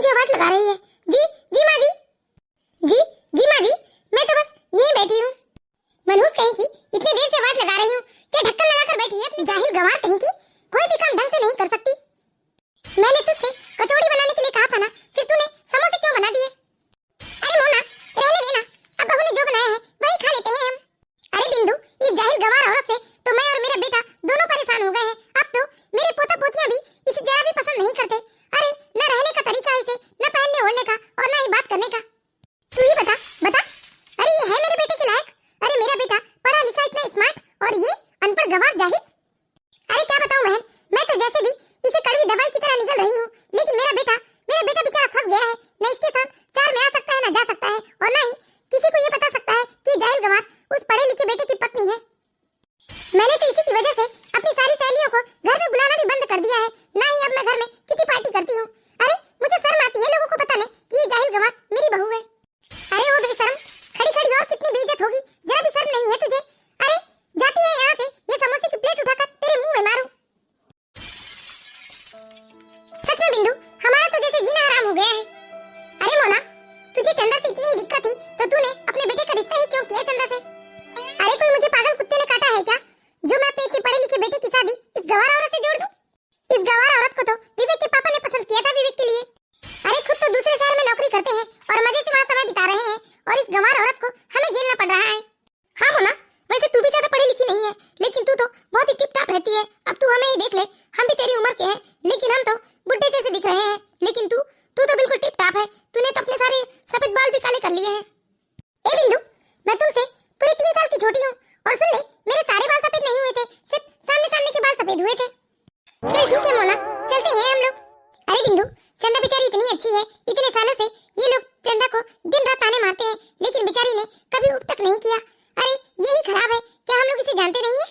मुझे आवाज लगा रही है। जी जी माँ जी, जी जी माँ जी, मैं तो बस यहीं बैठी हूँ। मनहूस कहीं की इतनी देर से आवाज लगा रही हूँ, क्या ढक्कन लगाकर बैठी है अपनी जाहिल गंवार कहीं की। कोई भी काम ढंग से नहीं कर सकती। मैंने तुझसे कचौड़ी बनाने के लिए कहा था ना, फिर तूने समोसे क्यों बना दिए? अरे मोना, रहने देना, अब बहू ने जो बनाया है वही खा लेते हैं हम। अरे बिंदु, इस जाहिल गंवार औरत से तो मैं और मेरा बेटा दोनों परेशान हो गए हैं। अब तो मेरे पोता पोतियां भी इसे जरा भी पसंद नहीं करते। अरे न रहने का तरीका इसे, न पहनने ओढ़ने का और न ही बात करने का। तू ही बता बता, अरे ये है मेरे बेटे के लायक? अरे मेरा बेटा पढ़ा लिखा इतना स्मार्ट और ये अनपढ़ गंवार जाहिल। अरे क्या बताऊं बहन, मैं तो जैसे भी इसे कड़वी दवाई की तरह निगल रही हूँ, लेकिन मेरा बेटा बेचारा फंस गया है। न इसके साथ चार में आ सकता है, न जा सकता है, और न ही किसी को ये बता सकता है कि जाहिल गंवार उस पढ़े लिखे बेटे की पत्नी है। मैंने तो इसी की वजह से अपनी सारी सहेलियों को घर में बुलाना भी बंद कर दिया है। ना ही अब मैं घर में किटी पार्टी करती हूँ। अरे मुझे शर्म आती है लोगों को बताने कि ये जाहिल गंवार मेरी बहू है। अरे ओ बेशर्म, खड़ी खड़ी और कितनी बेइज्जत होगी, जरा भी शर्म नहीं है तुझे? अरे जाती है यहाँ से, ये समोसे की प्लेट उठाकर तेरे मुंह में मारूं। सच में बिंदु, हमारा तो जैसे जीना हराम हो गया है। अरे मोना, तुझे चंदा से इतनी दिक्कत थी तो तूने अपने बेटे का रिश्ता ही क्यों किया चंदा से? अरे कोई मुझे पागल कुत्ते ने काटा है क्या, जो मैं अपने इतने पढ़े लिखे बेटे की शादी इस गंवार औरत से जोड़ दूं? इस गंवार औरत को तो विवेक के पापा ने पसंद किया था विवेक के लिए। अरे खुद तो दूसरे शहर में नौकरी करते हैं और मजे से वहाँ समय बिता रहे हैं, और इस गंवार औरत को हमें झेलना पड़ रहा है। हाँ मोना, वैसे तू भी ज्यादा पढ़ी लिखी नहीं है, लेकिन तू तो बहुत ही टिप टाप रहती है। अब तू हमें ही देख ले, हम भी तेरी उम्र के हैं, लेकिन हम तो बुड्ढे जैसे दिख रहे हैं। लेकिन तू तो बिल्कुल टिप टाप है। तूने तो अपने सारे सफेद बाल भी काले कर लिए हैं। ए बिंदु, मैं तुमसे पूरे 3 साल की छोटी हूँ, और सुन ले, मेरे सारे बाल सफेद नहीं हुए थे, सिर्फ सामने के बाल सफेद हुए थे। चल ठीक है मोना, चलते हैं हम लोग। अरे बिंदु, चंदा बेचारी इतनी अच्छी है, इतने सालों से ये लोग चंदा को दिन रात ताने मारते हैं, लेकिन बेचारी ने कभी उप तक नहीं किया। अरे यही खराब है, क्या हम लोग इसे जानते नहीं है?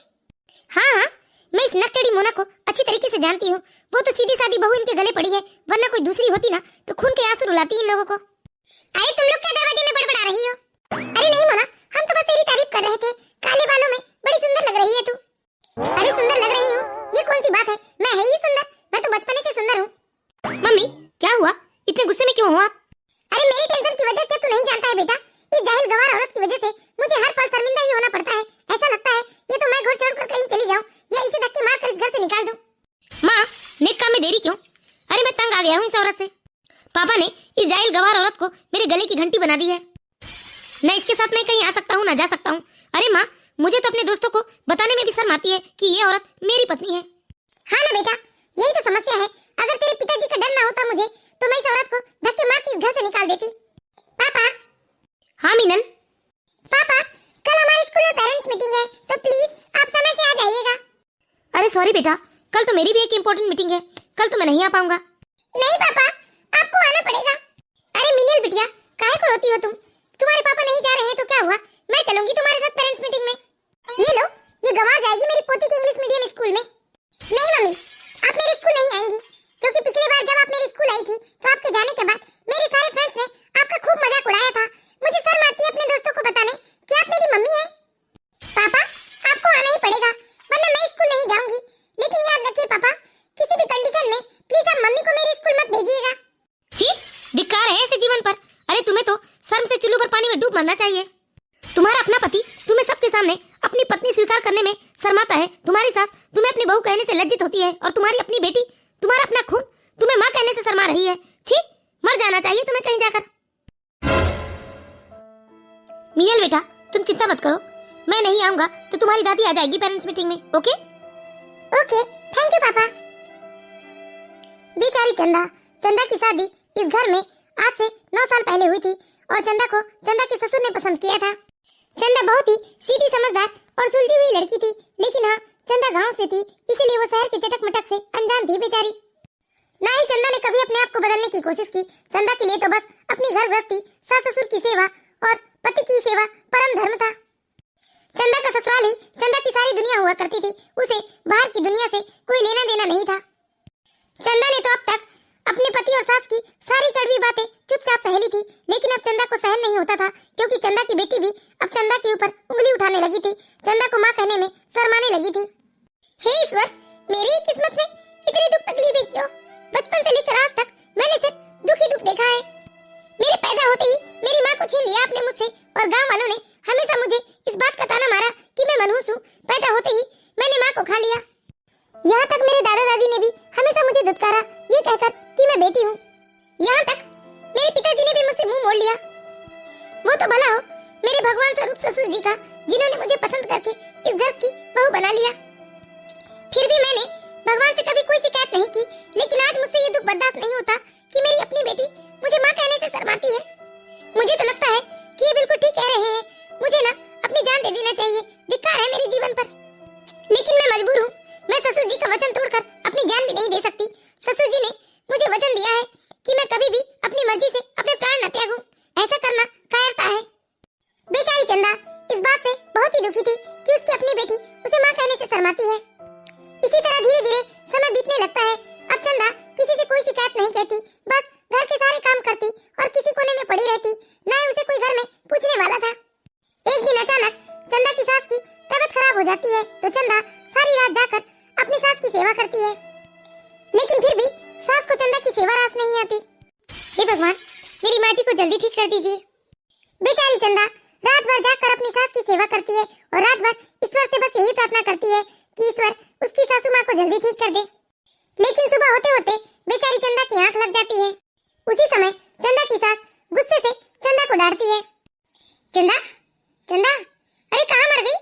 हाँ, मैं इस नकचड़ी मोना को अच्छी तरीके से जानती हूँ। वो तो सीधी सादी बहू इनके गले पड़ी है, वरना कोई दूसरी होती ना तो खून के आंसू रुलाती इन लोगों को। अरे तुम लोग क्या दरवाजे में बड़बड़ा रही हो? अरे नहीं मोना, हम तो बस तेरी तारीफ कर रहे थे। काले बालों में बड़ी सुंदर लग रही है तू। अरे सुंदर लग रही हूँ, ये कौन सी बात है? मैं है ही सुंदर, मैं तो बचपन से सुंदर हूँ। मम्मी क्या हुआ, इतने गुस्से में क्यों हो आप? अरे मेरी टेंशन की वजह क्या तू नहीं जानता है बेटा? इस जाहिल गंवार औरत की वजह से मुझे हर पल शर्मिंदा ही होना पड़ता है। ऐसा लगता है ये तो मैं घोड़ चढ़कर कहीं चली जाऊं या इसे धक्के मारकर इस घर से निकाल दूं। माँ, नेक काम में देरी क्यों? अरे मैं तंग आ गया हूँ इस औरत से। पापा ने इस जाहिल गंवार औरत को मेरे गले की घंटी बना दी है। न इसके साथ मैं कहीं आ सकता हूँ, न जा सकता हूँ। अरे माँ, मुझे तो अपने दोस्तों को बताने में भी शर्म आती है कि ये औरत मेरी पत्नी है। हाँ ना बेटा, यही तो समस्या है। अगर तेरे पिताजी का डर ना होता मुझे, तो मैं इस औरत को धक्के मार के इस घर से निकाल देती। पापा। हाँ मीनल। पापा, कल हमारे स्कूल में पेरेंट्स मीटिंग है, तो प्लीज आप समय से आ जाइएगा। अरे सॉरी बेटा, कल तो मेरी भी एक इम्पोर्टेंट मीटिंग है, कल तो मैं नहीं आ पाऊंगा। नहीं पापा, आपको आना पड़ेगा। अरे मीनल बिटिया, काहे को रोती हो तुम? तुम्हारे पापा नहीं जा रहे हैं तो क्या हुआ, मैं चलूंगी तुम्हारे साथ पेरेंट्स मीटिंग में। ये लो, ये गंवार जाएगी मेरी पोती के इंग्लिश मीडियम स्कूल में। नहीं मम्मी, आप मेरे स्कूल नहीं आएंगी, क्योंकि पिछली बार जब आप मेरे स्कूल आई थी तो आपके जाने के बाद मेरे सारे फ्रेंड्स ने आपका खूब मजाक उड़ाया था। मुझे शर्म आती है अपने दोस्तों को बताने कि आप मेरी मम्मी हैं। पापा, आपको आना ही पड़ेगा, वरना मैं स्कूल नहीं जाऊंगी। लेकिन याद रखिए पापा, किसी भी कंडीशन में प्लीज आप मम्मी को मेरे स्कूल मत भेजिएगा। छी, धिक्कार है ऐसे जीवन पर। अरे तुम्हें तो शर्म से चुल्लू पर पानी में डूब मरना चाहिए। तुम्हारा अपना पति तुम्हें सबके सामने अपनी पत्नी स्वीकार करने में शर्माता है। तुम्हारी सास तुम्हें अपनी बहू कहने से लज्जित होती है, और तुम्हारी अपनी बेटी, तुम्हारा अपना खून, तुम्हें माँ कहने से शर्मा रही है। छी, मर जाना चाहिए तुम्हें कहीं जाकर। मीनल बेटा, तुम चिंता मत करो, मैं नहीं आऊंगा तो तुम्हारी दादी आ जाएगी पेरेंट्स मीटिंग में। ओके ओके, थैंक यू पापा। बेचारी चंदा की शादी इस घर में आज से 9 साल पहले हुई थी, और चंदा को चंदा के ससुर ने पसंद किया था। चंदा बहुत ही सीधी समझदार और सुलझी हुई लड़की थी, लेकिन हाँ, चंदा गांव से थी, इसीलिए वो शहर के चटक मटक से अनजान थी बेचारी। ना ही चंदा ने कभी अपने आप को बदलने की कोशिश की। चंदा के लिए तो बस अपनी घर गृहस्थी, सास ससुर की सेवा और पति की सेवा परम धर्म था। चंदा का ससुराल ही चंदा की सारी दुनिया हुआ करती थी, उसे बाहर की दुनिया से कोई लेना देना नहीं था। चंदा ने तो अब तक अपने पति और सास की सारी कड़वी बातें चुपचाप सह ली थी, लेकिन अब चंदा को सहन नहीं होता था, क्योंकि चंदा की बेटी भी अब चंदा के ऊपर उंगली उठाने लगी थी, चंदा को माँ कहने में शर्माने लगी थी। हे ईश्वर, मेरी किस्मत में इतनी दुख तकलीफें क्यों? बचपन से लेकर आज तक मैंने सिर्फ दुख ही दुख मेरे दादा दादी ने भी हमेशा मुझे दुत्कारा ये कहकर कि मैं बेटी हूँ। यहाँ तक मेरे पिताजी ने भी मुझसे मुंह मोड़ लिया। वो तो भला हो मेरे भगवान स्वरूप ससुर जी का, जिन्होंने मुझे पसंद करके इस घर की बहू बना लिया। फिर भी मैंने भगवान से कभी कोई शिकायत नहीं की, लेकिन आज मुझसे ये दुख बर्दाश्त नहीं होता कि मेरी अपनी बेटी मुझे माँ कहने से शर्माती है। मुझे तो लगता है कि ये बिल्कुल ठीक कह रहे हैं, मुझे ना अपनी जान दे देना चाहिए, धिक्कार है मेरे जीवन पर। लेकिन मैं मजबूर हूँ, मैं ससुर जी का वचन तोड़कर अपनी जान भी नहीं दे सकती। ससुर जी ने मुझे वचन दिया है कि मैं कभी भी अपनी मर्जी से अपने प्राण न त्यागूं। ऐसा करना कायरता है। बेचारी चंदा इस बात से बहुत ही दुखी थी कि उसकी अपनी बेटी उसे माँ कहने से शर्माती है। इसी तरह धीरे धीरे समय बीतने लगता है। अब चंदा किसी से कोई शिकायत नहीं कहती, बस घर के सारे काम करती और किसी कोने में पड़ी रहती, न ही उसे कोई घर में पूछने वाला था। एक दिन अचानक चंदा की सास की तबीयत खराब हो जाती है, तो चंदा सारी रात जाकर अपनी सास की सेवा करती है। लेकिन फिर भी सास को चंदा की सेवा रास नहीं आती। हे भगवान, मेरी माँ जी को जल्दी ठीक कर दीजिए। बेचारी चंदा रात भर जाकर अपनी सास की सेवा करती है और रात भर ईश्वर से बस यही प्रार्थना करती है कि ईश्वर उसकी सासू माँ को जल्दी ठीक कर दे। लेकिन सुबह होते होते बेचारी चंदा की आंख लग जाती है। उसी समय चंदा की सास गुस्से से चंदा को डांटती है। चंदा, चंदा, अरे कहाँ मर गई?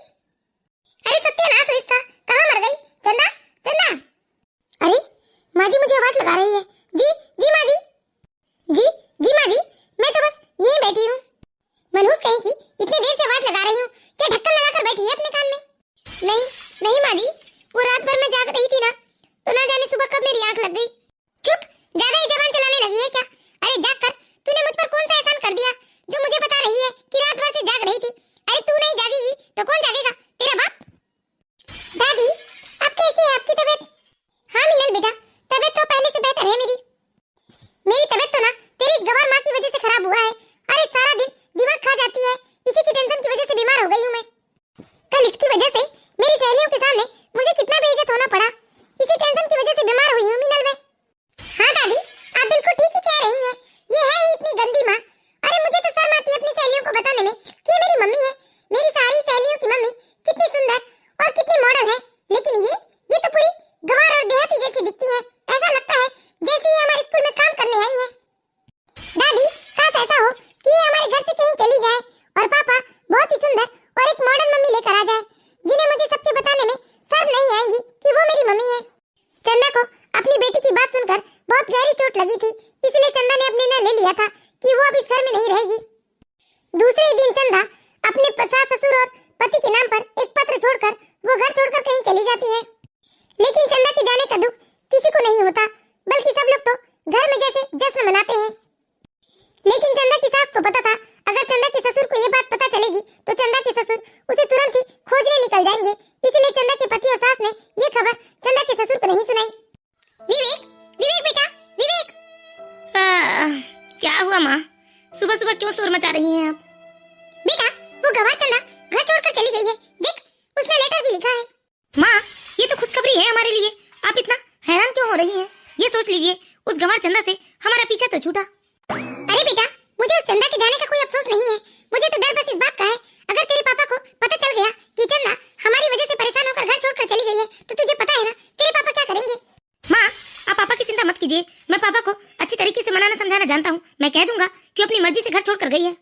अरे सत्यानाश हो इसका, कहाँ मर गई? चंदा, चंदा। अरे माँ जी मुझे आवाज लगा रही है। जी जी माँ जी, जी जी माँ जी, मैं तो बस यहीं बैठी हूँ। मनहूस कहेगी, इतनी देर से आवाज लगा रही हूँ, क्या ढक्कन लगाकर बैठी है अपने कान में? नहीं नहीं माँ जी, वो रात भर मैं जाग रही थी ना, तो ना जाने सुबह कब मेरी आंख लग गई। चुप, ज्यादा ही जबान चलाने लगी है क्या? अरे जाग कर तूने मुझ पर कौन सा एहसान कर दिया जो मुझे बता रही है कि रात भर से जाग रही थी? अरे तू नहीं जागेगी तो कौन जागेगा? तेरा बाप। दादी, अब कैसी है आपकी तबीयत? हाँ मिनल बेटा, तबीयत तो पहले से बेहतर है मेरी। मेरी तबीयत तो ना तेरी इस गवार माँ की वजह से खराब हुआ है। अरे सारा दिन दिमाग खा जाती है, इसी की टेंशन की वजह से बीमार हो गई हूँ मैं। कल इसकी वजह से मेरी सहेलियों के सामने मुझे कितना बेइज्जत होना पड़ा। इसी टेंशन की वजह से बीमार हुई हूँ मिनल मैं। हाँ दादी, आप बिल्कुल ठीक ही कह रही हैं। ये है ही इतनी गंदी माँ। अरे मुझे तो शर्म आती है अपनी सहेलियों को बताने में कि ये मेरी मम्मी है। मेरी सारी सहेलियों की मम्मी कितनी सुंदर और कितनी मॉडर्न है, लेकिन ये तो पूरी गंवार और देहाती जैसी दिखती है। ऐसा लगता है जैसे ये हमारे स्कूल में काम करने आई है। दादी, खास ऐसा हो कि ये हमारे घर से कहीं चली जाए और पापा बहुत ही सुंदर और एक मॉडर्न मम्मी लेकर आ जाए, जिन्हें मुझे सबके बताने में शर्म नहीं आएगी कि वो मेरी मम्मी है। चंदा को अपनी बेटी की बात सुनकर बहुत गहरी चोट लगी थी, इसलिए चंदा ने अपने निर्णय ले लिया था कि वो अब इस घर में नहीं रहेगी। दूसरे ही दिन चंदा अपने सास ससुर और पति के नाम पर एक पत्र छोड़कर वो घर छोड़कर कहीं चली जाती है। लेकिन चंदा के जाने का दुख किसी को नहीं होता, बल्कि सब लोग तो घर में जैसे जश्न मनाते हैं। लेकिन चंदा की सास को पता था, अगर चंदा के ससुर को ये बात पता चलेगी तो चंदा के ससुर उसे तुरंत ही खोजने निकल जाएंगे। इसलिए चंदा के पति और सास ने ये खबर चंदा के ससुर को नहीं सुनाई। विवेक, विवेक बेटा, विवेक। क्या हुआ माँ? सुबह सुबह क्यों शोर मचा रही हैं आप? बेटा, वो गवार चंदा घर छोड़कर चली गई है। देख, उसने लेटर भी लिखा है। माँ, ये तो खुशखबरी है हमारे लिए। आप इतना हैरान क्यों हो रही हैं? ये सोच लीजिए, उस गंवार चंदा से हमारा पीछा तो छूटा। अरे बेटा, मुझे उस चंदा के जाने का कोई अफसोस नहीं है। मुझे तो डर बस इस बात का है, अगर तेरे पापा को पता चल गया कि चंदा हमारी वजह से परेशान होकर घर छोड़कर चली गई है, तो तुझे पता है ना तेरे पापा क्या करेंगे। माँ, आप पापा की चिंता मत कीजिए, मैं पापा को अच्छी तरीके से मनाना समझाना जानता हूँ। मैं कह दूंगा कि अपनी मर्जी से घर छोड़कर गई है।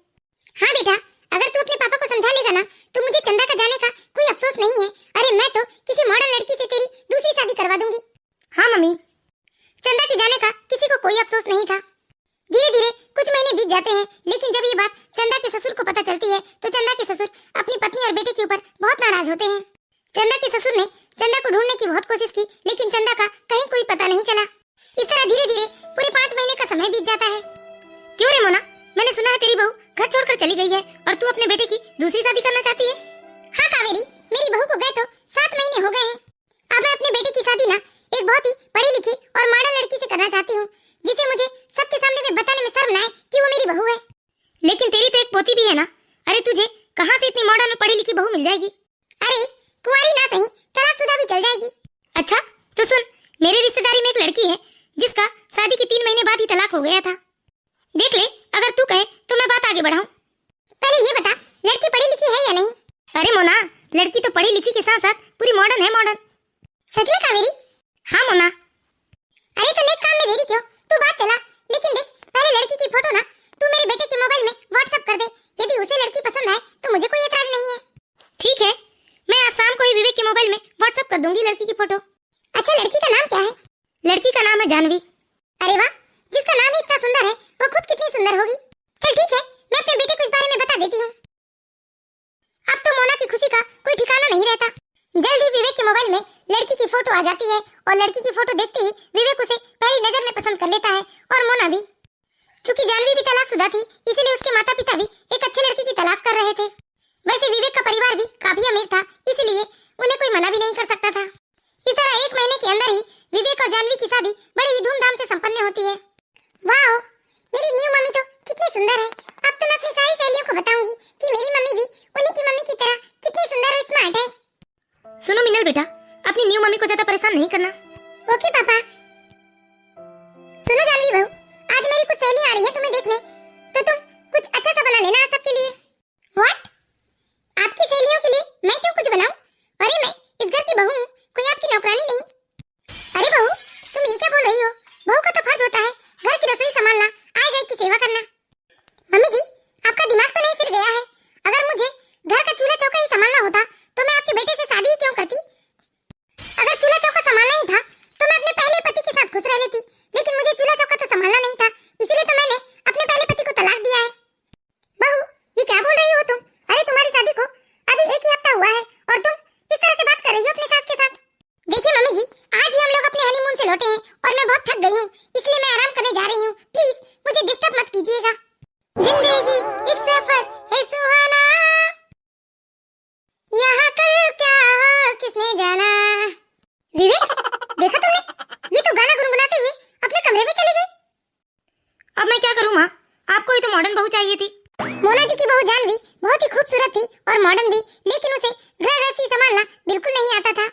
हाँ बेटा, अगर तू अपने पापा को समझा लेगा ना, तो मुझे चंदा का जाने का कोई अफसोस नहीं है। अरे मैं तो किसी मॉडर्न लड़की से तेरी दूसरी शादी करवा दूंगी। हाँ मम्मी। चंदा के जाने का किसी को कोई अफसोस नहीं था। धीरे धीरे कुछ महीने बीत जाते हैं, लेकिन जब ये बात चंदा के ससुर को पता चलती है, तो चंदा के ससुर अपनी पत्नी और बेटे के ऊपर बहुत नाराज होते हैं। चंदा के ससुर ने चंदा को ढूंढने की बहुत कोशिश की, लेकिन चंदा का कहीं कोई पता नहीं चला। इस तरह धीरे धीरे पूरे 5 महीने का समय बीत जाता है। क्यों रे मोना, मैंने सुना है तेरी बहू घर छोड़कर चली गई है और तू अपने बेटे की दूसरी शादी करना चाहती है। हाँ कावेरी, मेरी बहू को गए तो 7 महीने हो गए हैं। अब मैं अपने बेटे की शादी ना एक बहुत ही पढ़ी लिखी और मॉडर्न लड़की से करना चाहती हूँ, जिसे मुझे सबके सामने में बताने में शर्म ना आए कि वो मेरी बहू है। लेकिन तेरी तो एक पोती भी है ना। अरे तुझे कहाँ से इतनी मॉडर्न और पढ़ी लिखी बहू मिल जाएगी? अरे कुंवारी ना सही, तलाकशुदा भी चल जाएगी। अच्छा तो सुन, मेरे रिश्तेदारी में एक लड़की है जिसका शादी के 3 महीने बाद ही तलाक हो गया था। देख ले, अगर तू कहे तो मैं बात आगे बढ़ाऊं। पहले ये बता, लड़की पढ़ी लिखी है या नहीं? अरे मोना, लड़की तो पढ़ी लिखी के साथ साथ पूरी मॉडर्न है। मॉडर्न? सच में कावेरी? हाँ मोना। अरे तो नेक काम में देरी क्यों, तू बात चला। लेकिन देख, पहले लड़की की फोटो ना तू मेरे बेटे के मोबाइल में व्हाट्सएप कर दे। यदि उसे लड़की पसंद आए तो मुझे कोई एतराज नहीं है। ठीक है, मैं आज शाम को ही विवेक के मोबाइल में व्हाट्सएप कर दूंगी लड़की की फोटो। अच्छा, लड़की का नाम क्या है? लड़की का नाम है जानवी। अरे वाह, जिसका नाम ही इतना सुंदर है वो खुद कितनी सुंदर होगी। चल ठीक है, मैं अपने बेटे को इस बारे में बता देती हूँ। अब तो मोना की खुशी का कोई ठिकाना नहीं रहता। जल्द ही विवेक के मोबाइल में लड़की की फोटो आ जाती है और लड़की की फोटो देखते ही विवेक उसे पहली नजर में पसंद कर लेता है और मोना भी। चूंकि जानवी भी तलाकशुदा थी, इसीलिए उसके माता पिता भी एक अच्छे लड़की की तलाश कर रहे थे। वैसे विवेक का परिवार भी काफी अमीर था, इसलिए उन्हें कोई मना भी नहीं कर सकता था। इस तरह 1 महीने के अंदर ही विवेक और जानवी की शादी बड़े ही धूमधाम से संपन्न होती है। वाओ, मेरी न्यू मम्मी तो कितनी सुंदर है। अब तो मैं अपनी सारी सहेलियों को बताऊंगी कि मेरी मम्मी भी उन्हीं की मम्मी की तरह कितनी सुंदर और स्मार्ट है। सुनो मिनल बेटा, अपनी न्यू मम्मी को ज्यादा परेशान नहीं करना। ओके पापा। सुनो जानवी बहू, आज मेरी कुछ सहेली आ रही है तुम्हें देखने, तो तुम कुछ अच्छा सा बना लेना सबके लिए। व्हाट? आपकी सहेलियों के लिए मैं क्यों कुछ बनाऊं? अरे मैं इस घर की बहू हूं, कोई आपकी नौकरानी नहीं। अरे बहू, तुम ये क्या बोल रही हो? बहू का तो फर्ज होता है घर की रसोई संभालना, आए गए की सेवा करना। मम्मी जी, आपका दिमाग तो नहीं फिर गया है? अगर मुझे घर का चूल्हा चौका ही संभालना होता तो मैं आपके बेटे से शादी ही क्यों करती? अगर चूल्हा चौका संभालना ही था तो मैं अपने पहले पति के साथ खुश रह लेती, लेकिन मुझे चूल्हा चौका तो संभालना नहीं था, इसलिए तो मैंने अपने पहले पति को तलाक दिया है। बहू, ये क्या बोल रही हो तुम? अरे तुम्हारी शादी को अभी 1 ही हफ्ता हुआ है और तुम इस तरह से बात कर रही हो अपने सास के साथ। देखिए मम्मी जी, आज ही हम लोग अपने हनीमून से लौटे हैं और मैं बहुत थक गई हूँ, इसलिए मैं आराम करने जा रही हूँ। प्लीज मुझे डिस्टर्ब मत कीजिएगा। जिंदगी एक सफर है सुहाना, यहाँ कल क्या किसने जाना। विवेक, देखा तुमने? ये तो गाना गुनगुनाते हुए अपने कमरे में चली गई। अब मैं क्या करूँ माँ, आपको ही तो मॉडर्न बहू चाहिए थी। मोना जी की बहू जानवी बहुत ही खूबसूरत थी और मॉडर्न भी, लेकिन उसे घर गृहस्थी संभालना बिल्कुल नहीं आता था।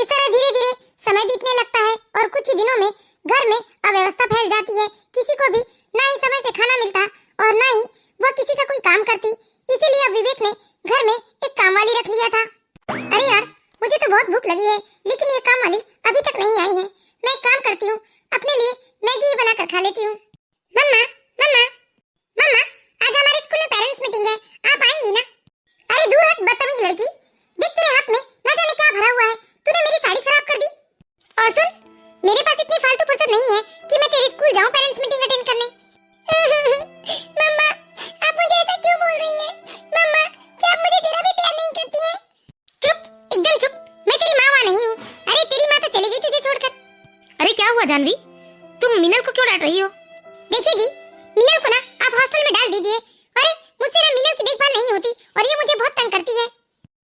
इस तरह धीरे धीरे समय बीतने लगता है और कुछ ही दिनों में घर में अव्यवस्था फैल जाती है। किसी को भी ना ही समय से खाना मिलता और ना ही वह किसी का कोई काम करती। इसीलिए अब विवेक ने घर में एक काम वाली रख लिया था। अरे यार, मुझे तो बहुत भूख लगी है, लेकिन ये काम वाली अभी तक नहीं आई है। मैं एक काम करती हूँ, अपने लिए मैगी ही बनाकर खा लेती हूँ। मम्मा मम्मा मम्मा, आज हमारे स्कूल में पेरेंट्स मीटिंग है, आप आएंगी ना? अरे दूर हट बदतमीज लड़की, देख तेरे हाथ में न जाने क्या भरा हुआ है, तूने मेरी साड़ी खराब कर दी। और सुन, मेरे पास इतनी फालतू फुर्सत नहीं है कि मैं तेरे स्कूल जाऊं पेरेंट्स मीटिंग अटेंड करने। मम्मा, आप मुझे ऐसा क्यों बोल रही हैं? मम्मा, क्या आप मुझे जरा भी प्यार नहीं करती हैं? चुप, एकदम चुप, मैं तेरी माँ नहीं हूँ। अरे तेरी माँ तो चली गई तुझे छोड़कर। अरे क्या हुआ जानवी, तुम मिनल को क्यों डांट रही हो? देखिए जी, मिनल को ना आप हॉस्टल में डाल दीजिए। अरे मुझसे ना मिनल की देखभाल नहीं होती और ये मुझे बहुत तंग करती है।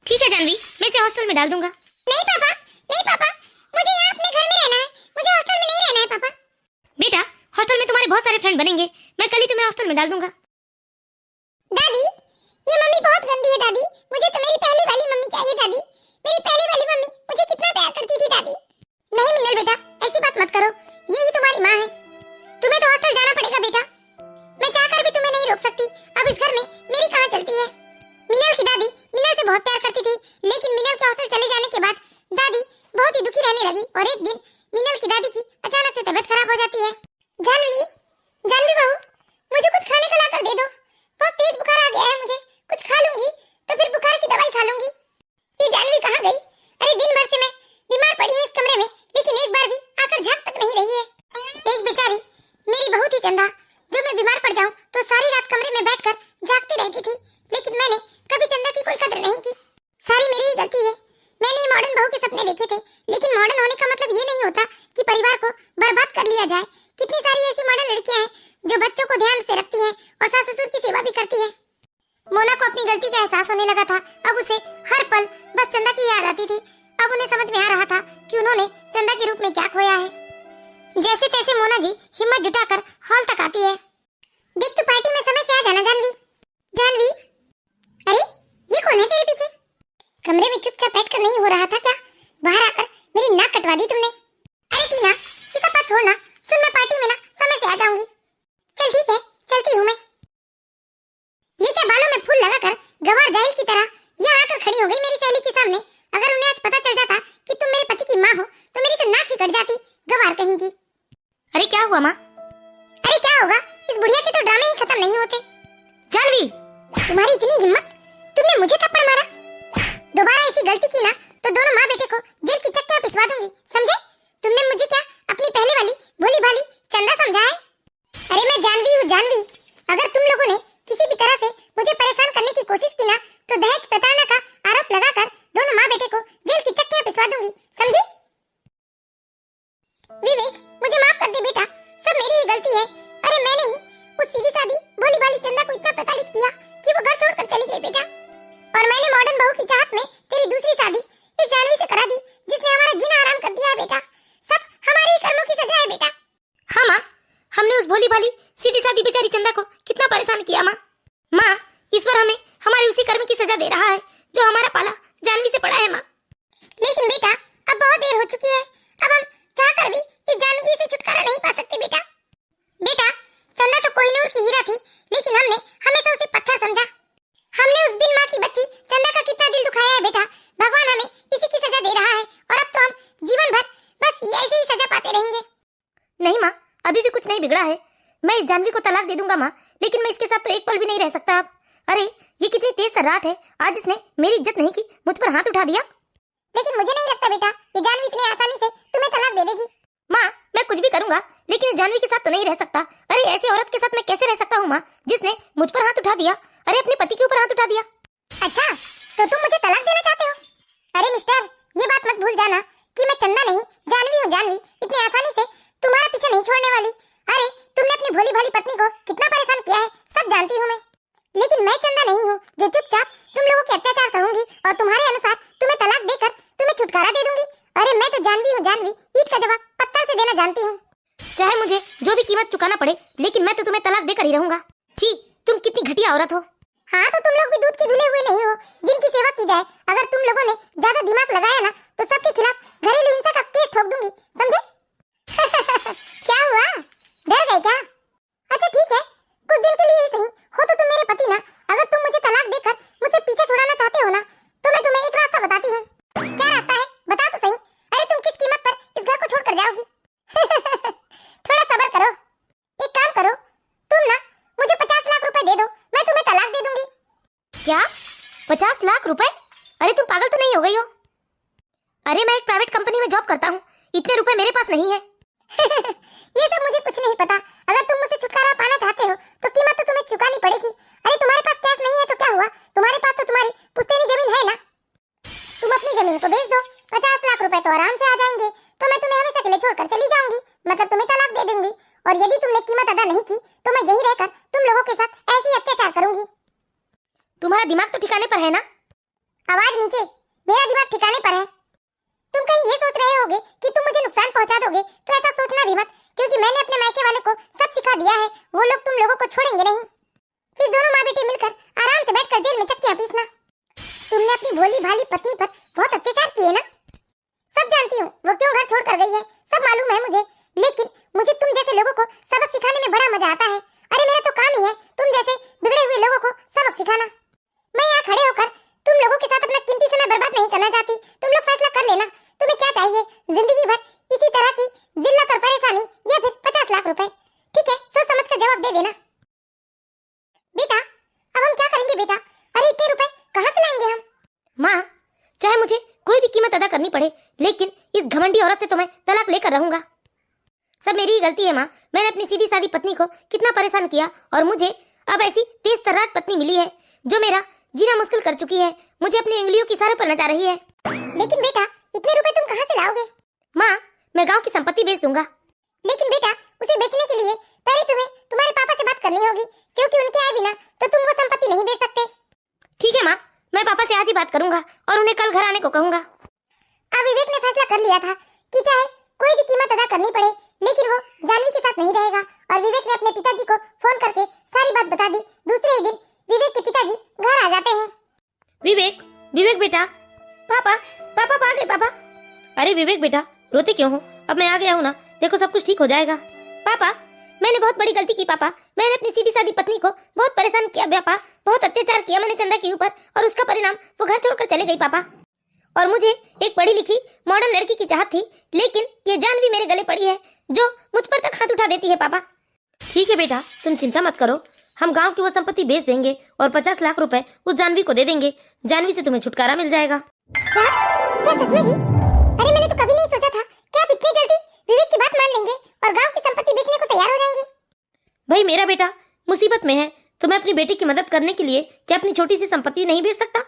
ठीक है जानवी, मैं इसे हॉस्टल में डाल दूंगा। नहीं पापा, नहीं पापा, मुझे यहाँ अपने घर में रहना है, मुझे हॉस्टल में नहीं रहना है पापा। बेटा, हॉस्टल में तुम्हारे बहुत सारे फ्रेंड बनेंगे, मैं कल ही तुम्हें हॉस्टल में डाल दूंगा। दादी, ये मम्मी बहुत गंदी है दादी, मुझे तो मेरी पहली वाली मम्मी चाहिए दादी। मेरी पहली वाली मम्मी मुझे कितना प्यार करती थी दादी। नहीं मिनल बेटा, ऐसी बात मत करो, यही तुम्हारी माँ है। तुम्हें तो हॉस्टल जाना पड़ेगा बेटा, मैं चाहकर भी तुम्हें नहीं रोक सकती। अब इस घर में मेरी कहाँ चलती है? मिनल की दादी मिनल से बहुत प्यार करती थी, लेकिन मिनल के हॉस्टल चले जाने के बाद दादी बहुत ही दुखी रहने लगी और एक दिन मिनल की दादी की अचानक से तबीयत खराब हो जाती है। जानवी, जानवी बहू, मुझे कुछ खाने को लाकर दे दो, बहुत तेज बुखार आ गया है मुझे, कुछ खा लूंगी तो फिर बुखार की दवाई खा लूंगी। ये जानवी कहाँ गई? अरे दिन भर से मैं बीमार पड़ी हूँ इस कमरे में, लेकिन एक बार भी आकर झांक तक नहीं रही है। एक बेचारी मेरी बहुत ही चंदा, जो मैं बीमार पड़ जाऊं तो सारी रात कमरे में बैठकर जागती रहती थी, लेकिन मैंने कभी चंदा की कोई कदर नहीं की। सारी मेरी ही गलती है। मैंने ये मॉडर्न बहू के सपने देखे थे, लेकिन मॉडर्न होने का मतलब ये नहीं होता कि परिवार को बर्बाद कर लिया जाए। कितनी सारी ऐसी मॉडर्न लड़कियां हैं जो बच्चों को ध्यान से रखती हैं और सास ससुर की सेवा भी करती हैं। मोना को अपनी गलती का एहसास होने लगा था, अब उसे हर पल बस चंदा की याद आती थी। अब उन्हें समझ में आ रहा था कि उन्होंने चंदा के रूप में क्या खोया है। जैसे तैसे मोना जी हिम्मत जुटाकर हॉल तक आती है। देख तू पार्टी में समय से आ जाना जानवी। जानवी, अरे ये कौन है तेरे पीछे? कमरे में चुपचाप बैठकर नहीं हो रहा था क्या? बाहर आकर मेरी नाक कटवा दी तुमने। अरे टीना, ये सब बात छोड़ना, सुन मैं पार्टी में ना समय से आ जाऊंगी। चल ठीक है, चलती हूँ मैं। ये क्या बालों में फूल लगाकर गवार जाहिल की तरह यहाँ आकर खड़ी हो गई मेरी सहेली के सामने। अगर उन्हें आज पता चल जाता कि तुम मेरे पति की माँ हो तो मेरी तो नाक ही कट जाती। गवार कहेंगी। अरे क्या हुआ माँ? अरे क्या होगा, इस बुढ़िया के तो ड्रामे ही खत्म नहीं होते। जानवी, तुम्हारी इतनी हिम्मत, तुमने मुझे थप्पड़ मारा। दोबारा ऐसी गलती की ना तो दोनों माँ बेटे को जेल की चक्कियां पिसवा दूंगी, समझे? तुमने मुझे क्या अपनी पहले वाली भोली भाली चंदा समझा है? अरे मैं जानवी हूँ, जानवी। अगर तुम लोगों ने किसी भी तरह से मुझे परेशान करने की कोशिश की ना तो दहेज प्रताड़ना का आरोप लगाकर दोनों माँ बेटे को जेल की चक्कियां पिसवा दूंगी, समझी? विवेक, मुझे माफ कर दे बेटा, सब मेरी ही गलती है। अरे मैंने ही उस सीधी सादी भोली भाली चंदा को इतना प्रताड़ित किया कि वो घर छोड़कर चली गई बेटा। और मैंने मॉडर्न बहू की चाहत में तेरी दूसरी शादी इस जानवी से करा दी जिसने हमारा जीना हराम कर दिया है बेटा। सब हमारे ही कर्मों की सजा है बेटा। हाँ माँ, हमने उस भोली भाली सीधी सादी बेचारी चंदा को कितना परेशान किया माँ। माँ, ईश्वर हमें हमारे उसी कर्म की सजा दे रहा है जो हमारा पाला जानवी से पड़ा है माँ। लेकिन बेटा अब बहुत देर हो चुकी है, अब हम चाहकर भी इस जानवी से छुटकारा नहीं पा सकते बेटा। बेटा चंदा तो कोहिनूर की हीरा थी, लेकिन हमने हमेशा उसे पत्थर समझा। हमने उस बिन माँ की बच्ची चंदा का कितना दिल दुखाया है बेटा। भगवान हमें इसी की सजा दे रहा है और अब तो हम जीवन भर बस ऐसे ही सजा पाते रहेंगे। नहीं माँ, अभी भी कुछ नहीं बिगड़ा है। मैं इस जानवी को तलाक दे दूंगा माँ, लेकिन मैं इसके साथ तो एक पल भी नहीं रह सकता अब। अरे ये कितनी तेज तर्राट है, आज इसने मेरी इज्जत नहीं की, मुझ पर हाथ उठा दिया। लेकिन मुझे नहीं लगता बेटा ये जानवी इतनी आसानी से तुम्हें तलाक दे देगी। माँ, मैं कुछ भी करूंगा लेकिन इस जानवी के साथ तो नहीं रह सकता। अरे ऐसी औरत के साथ मैं कैसे रह सकता हूँ माँ, जिसने मुझ पर हाथ उठा दिया। अरे अपने पति के ऊपर हाथ उठा दिया। अच्छा तो तुम मुझे तलाक देना चाहते हो? अरे मिस्टर, ये बात मत भूल जाना कि मैं चंदा नहीं जानवी हूँ। जानवी इतनी आसानी से तुम्हारा पीछा नहीं छोड़ने वाली। अरे तुमने अपनी भोली भाली पत्नी को कितना परेशान किया है सब जानती हूँ मैं, लेकिन मैं चंदा नहीं हूँ जो चुपचाप तुम लोगों के अत्याचार सहूंगी और तुम्हारे अनुसार तुम्हें तलाक देकर तुम्हें छुटकारा दे दूंगी। अरे मैं तो जानवी हूँ, जानवी ईंट का जवाब पत्थर से देना जानती हूँ। चाहे मुझे जो भी कीमत चुकाना पड़े, लेकिन मैं तो तुम्हें तलाक देकर ही रहूंगा। छी, तुम कितनी घटिया औरत हो। हाँ तो तुम लोग भी दूध के धुले हुए नहीं हो जिनकी सेवा की जाए। अगर तुम लोगों ने ज्यादा दिमाग लगाया ना तो सबके खिलाफ घरेलू हिंसा का केस ठोक दूंगी, समझे? क्या हुआ, डर गए क्या? अच्छा ठीक है, कुछ दिन के लिए ही सही हो तो तुम मेरे पति ना। अगर तुम मुझे तलाक देकर मुझसे पीछे छुड़ाना चाहते हो ना तो मैं तुम्हें एक रास्ता बताती हूँ। क्या रास्ता है, बता तो सही। अरे तुम किस कीमत पर इस घर को छोड़कर जाओगी? थोड़ा सब्र करो, एक काम करो, तुम ना मुझे 50 लाख रुपए दे दो, मैं तुम्हें तलाक दे दूंगी। क्या 50 लाख रुपए? अरे तुम पागल तो नहीं हो गई हो? अरे मैं एक प्राइवेट कंपनी में जॉब करता हूँ, इतने रुपए मेरे पास नहीं है। ये सब मुझे कुछ नहीं पता। अगर तुम मुझसे छुटकारा पाना चाहते हो तो कीमत तो तुम्हें चुकानी पड़ेगी। अरे तुम्हारे पास कैश नहीं है तो क्या हुआ, तुम्हारे पास तो तुम्हारी पुश्तैनी जमीन है ना। तुम अपनी जमीन को बेच दो, 50 लाख रुपए तो आराम से आ जाएंगे। तो मैं तुम्हें हमेशा के लिए छोड़कर चली जाऊंगी, मतलब तुम्हें तलाक दे दूंगी। और यदि तुमने कीमत अदा नहीं की तो मैं यहीं रहकर तुम लोगों के साथ ऐसे ही अत्याचार करूंगी। तुम्हारा दिमाग तो ठिकाने पर है ना? आवाज नीचे, मेरा दिमाग ठिकाने पर है। तुम कहीं ये सोच रहे होगे कि तुम मुझे नुकसान पहुंचा दोगे, तो ऐसा सोचना भी मत, क्योंकि मैंने अपने मायके वालों को सब सिखा दिया है। वो लोग तुम लोगों को छोड़ेंगे नहीं। फिर दोनों माँ बेटे मिलकर आराम से बैठकर जेल में चक्कियां पीसना। तुमने अपनी भोली भाली पत्नी पर बहुत अत्याचार किए ना, सब जानती हूँ वो क्यों घर छोड़कर गई है, सब मालूम है मुझे। लेकिन मुझे तुम जैसे लोगों को सबक सिखाने में बड़ा मजा आता है। अरे मेरा तो काम ही है तुम जैसे बिगड़े हुए लोगों को सबक सिखाना। मैं यहाँ खड़े होकर तुम लोगों के साथ अपना कीमती समय बर्बाद नहीं करना चाहती। तुम लोग फैसला कर लेना, तुम्हें क्या चाहिए, जिंदगी भर इसी तरह की जिल्लत और परेशानी या फिर 50 लाख रुपए? ठीक है, सोच समझ कर जवाब दे देना। बेटा अब हम क्या करेंगे बेटा? अरे इतने रुपए कहाँ से लाएंगे हम? माँ, चाहे मुझे कोई भी कीमत अदा करनी पड़े, लेकिन इस घमंडी औरत से तो मैं तलाक लेकर रहूंगा। सब मेरी ही गलती है माँ। मैंने अपनी सीधी सादी पत्नी को कितना परेशान किया और मुझे अब ऐसी तेज तर्राट पत्नी मिली है जो मेरा जीना मुश्किल कर चुकी है, मुझे अपनी उंगलियों की इशारे पर नचा रही है। लेकिन बेटा इतने रुपए तुम कहाँ से लाओगे? माँ, मैं गांव की संपत्ति बेच दूंगा। लेकिन बेटा उसे बेचने के लिए पहले तुम्हें तुम्हारे पापा से बात करनी होगी, क्योंकि उनके आए बिना तो तुम वो संपत्ति नहीं बेच सकते। ठीक है माँ, मैं पापा से आज ही बात करूंगा और उन्हें कल घर आने को कहूंगा। अब विवेक ने फैसला कर लिया था कि चाहे कोई भी कीमत अदा करनी पड़े, लेकिन वो जानवी के साथ नहीं रहेगा। और विवेक ने अपने पिताजी को फोन करके सारी बात बता दी। दूसरे ही दिन विवेक के पिताजी घर आ जाते हैं। विवेक, विवेक बेटा, पापा पापा आ गए पापा। अरे विवेक बेटा, रोते क्यों हो? अब मैं आ गया हूँ ना, देखो सब कुछ ठीक हो जाएगा। पापा, मैंने बहुत बड़ी गलती की पापा। मैंने अपनी सीधी सादी पत्नी को बहुत परेशान किया पापा, बहुत अत्याचार किया मैंने चंदा के ऊपर और उसका परिणाम वो घर छोड़कर चले गई पापा। और मुझे एक पढ़ी लिखी मॉडर्न लड़की की चाहत थी, लेकिन ये जानवी मेरे गले पड़ी है जो मुझ पर तक हाथ उठा देती है पापा। ठीक है बेटा, तुम चिंता मत करो, हम गांव की वो संपत्ति बेच देंगे और 50 लाख रुपए उस जानवी को दे देंगे। जानवी से तुम्हें छुटकारा मिल जाएगा। क्या क्या सच में जी? अरे मैंने तो कभी नहीं सोचा था कि आप इतनी जल्दी विवेक की बात मान लेंगे और गांव की संपत्ति बेचने को तैयार हो जाएंगे। भाई मेरा बेटा मुसीबत में है तो मैं अपनी बेटी की मदद करने के लिए क्या अपनी छोटी सी संपत्ति नहीं बेच सकता?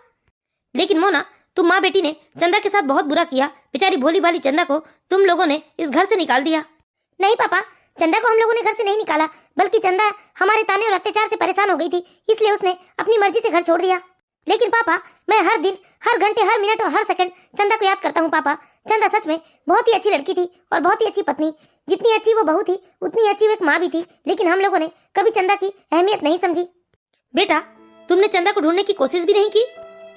लेकिन मोना, तुम माँ बेटी ने चंदा के साथ बहुत बुरा किया। बेचारी भोली भाली चंदा को तुम लोगों ने इस घर से निकाल दिया। नहीं पापा, चंदा को हम लोगों ने घर से नहीं निकाला, बल्कि चंदा हमारे ताने और अत्याचार से परेशान हो गई थी, इसलिए उसने अपनी मर्जी से घर छोड़ दिया। लेकिन पापा, मैं हर दिन, हर घंटे, हर मिनट और हर सेकंड चंदा को याद करता हूँ पापा। चंदा सच में बहुत ही अच्छी लड़की थी और बहुत ही अच्छी पत्नी। जितनी अच्छी वो बहू थी उतनी अच्छी वो एक माँ भी थी, लेकिन हम लोगों ने कभी चंदा की अहमियत नहीं समझी। बेटा, तुमने चंदा को ढूंढने की कोशिश भी नहीं की?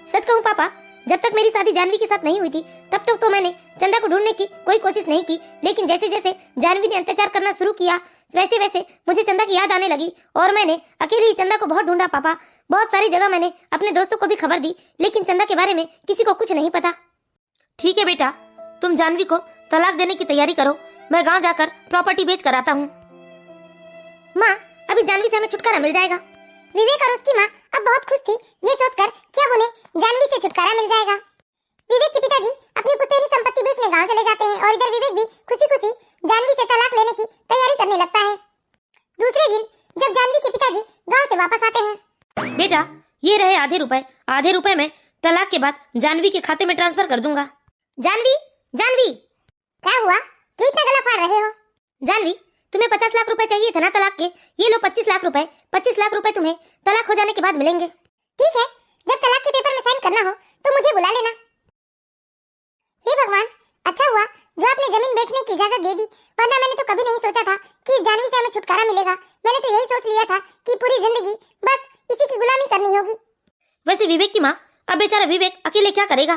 सच कहूँ पापा, जब तक मेरी शादी जानवी के साथ नहीं हुई थी तब तक तो मैंने चंदा को ढूंढने की कोई कोशिश नहीं की, लेकिन जैसे जैसे जानवी ने अत्याचार करना शुरू किया वैसे वैसे मुझे चंदा की याद आने लगी और मैंने अकेले ही चंदा को बहुत ढूंढा पापा। बहुत सारी जगह मैंने अपने दोस्तों को भी खबर दी, लेकिन चंदा के बारे में किसी को कुछ नहीं पता। ठीक है बेटा, तुम जानवी को तलाक देने की तैयारी करो, मैं गाँव जाकर प्रॉपर्टी बेच कर आता हूँ। माँ, अभी जानवी से हमें छुटकारा मिल जाएगा। विवेक और उसकी माँ अब बहुत खुश थी ये सोचकर कि अब उन्हें जानवी से छुटकारा मिल जाएगा। विवेक के पिताजी अपनी पुश्तैनी संपत्ति बेचने गांव चले जाते हैं और इधर विवेक भी खुशी खुशी जानवी से तलाक लेने की तैयारी करने लगता है। दूसरे दिन जब जानवी के पिताजी गांव से वापस आते हैं, बेटा ये रहे आधे रुपए में तलाक के बाद जानवी के खाते में ट्रांसफर कर दूंगा। जानवी, जानवी, क्या हुआ? क्यों इतना गला फाड़ रहे हो? जानवी, तुम्हें 50 लाख रुपए चाहिए थे ना तलाक के, ये लो 25 लाख रुपए। 25 लाख रुपए तुम्हें तलाक हो जाने के बाद मिलेंगे। ठीक है, जब तलाक के पेपर में साइन करना हो तो मुझे बुला लेना। हे भगवान, अच्छा हुआ जो आपने जमीन बेचने की इजाजत दे दी, वरना मैंने तो कभी नहीं सोचा था कि इस जानवी से हमें छुटकारा मिलेगा। मैंने तो यही सोच लिया था कि पूरी जिंदगी बस इसी की गुलामी करनी होगी। वैसे विवेक की माँ, अब बेचारा विवेक अकेले क्या करेगा?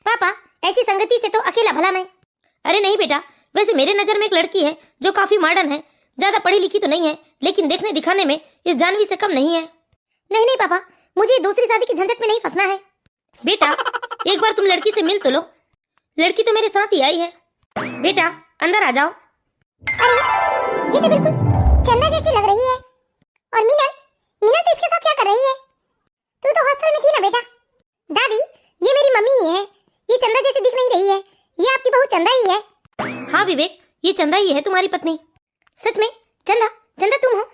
पापा, ऐसी संगति से तो अकेला भला मैं। अरे नहीं बेटा, वैसे मेरे नजर में एक लड़की है जो काफी मॉडर्न है, ज्यादा पढ़ी लिखी तो नहीं है, लेकिन देखने दिखाने में इस जानवी से कम नहीं है। नहीं नहीं पापा, मुझे दूसरी शादी की झंझट में नहीं फंसना है। बेटा एक बार तुम लड़की से मिल तो लो, लड़की तो मेरे साथ ही आई है। बेटा अंदर आ जाओ। अरे ये तो बिल्कुल चंदा जैसी लग रही है। और मीनल, मीनल तो इसके साथ क्या कर रही है? तू तो हॉस्टल में थी ना बेटा। दादी, ये मेरी मम्मी ही है, ये चंदा जैसी दिख नहीं रही है, ये आपकी बहू चंदा ही है। हाँ विवेक, ये चंदा ही है तुम्हारी पत्नी। सच में? चंदा, चंदा तुम हो?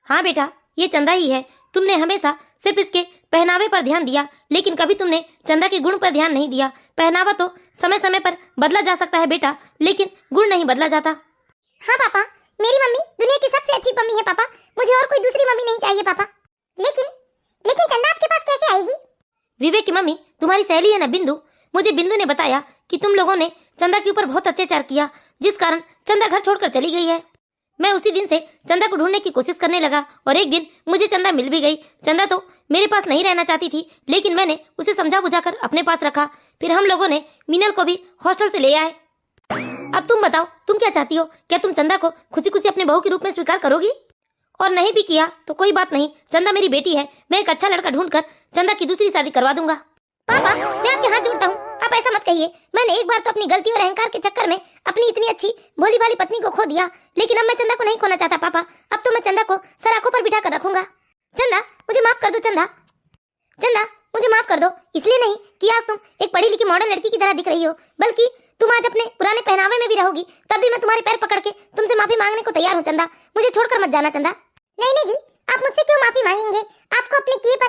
हाँ बेटा, ये चंदा ही है। तुमने हमेशा सिर्फ इसके पहनावे पर ध्यान दिया, लेकिन कभी तुमने चंदा के गुण पर ध्यान नहीं दिया। पहनावा तो समय समय पर बदला जा सकता है बेटा, लेकिन गुण नहीं बदला जाता। हाँ पापा, मेरी मम्मी दुनिया की सबसे अच्छी मम्मी है पापा, मुझे और कोई दूसरी मम्मी नहीं चाहिए पापा। लेकिन लेकिन चंदा आपके पास कैसे आई जी? विवेक की मम्मी तुम्हारी सहेली है ना बिंदु, मुझे बिंदु ने बताया कि तुम लोगों ने चंदा के ऊपर बहुत अत्याचार किया, जिस कारण चंदा घर छोड़कर चली गई है। मैं उसी दिन से चंदा को ढूंढने की कोशिश करने लगा और एक दिन मुझे चंदा मिल भी गई। चंदा तो मेरे पास नहीं रहना चाहती थी, लेकिन मैंने उसे समझा बुझाकर अपने पास रखा। फिर हम लोगों ने मीनल को भी हॉस्टल से ले आए। अब तुम बताओ, तुम क्या चाहती हो? क्या तुम चंदा को खुशी खुशी अपने बहू के रूप में स्वीकार करोगी? और नहीं भी किया तो कोई बात नहीं, चंदा मेरी बेटी है, मैं एक अच्छा लड़का ढूंढकर चंदा की दूसरी शादी करवा दूंगा। पापा, मैं आपके हाथ जोड़ता हूँ, आप ऐसा मत कहिए। मैंने एक बार तो अपनी गलती और अहंकार के चक्कर में अपनी इतनी अच्छी भोली भाली पत्नी को खो दिया, लेकिन अब मैं चंदा को नहीं खोना चाहता पापा। अब तो मैं चंदा को सराखों पर बिठा कर रखूंगा। चंदा, मुझे माफ कर दो। चंदा, चंदा मुझे माफ कर दो, इसलिए नहीं कि आज तुम एक पढ़ी लिखी मॉडर्न लड़की की तरह दिख रही हो, बल्कि तुम आज अपने पुराने पहनावे में भी रहोगी, तब भी मैं तुम्हारे पैर पकड़ के तुमसे माफी मांगने को तैयार हूँ। चंदा, मुझे छोड़कर मत जाना। चंदा, नहीं नहीं जी, आप मुझसे क्यों माफी मांगेंगे? आपको अपने किए पर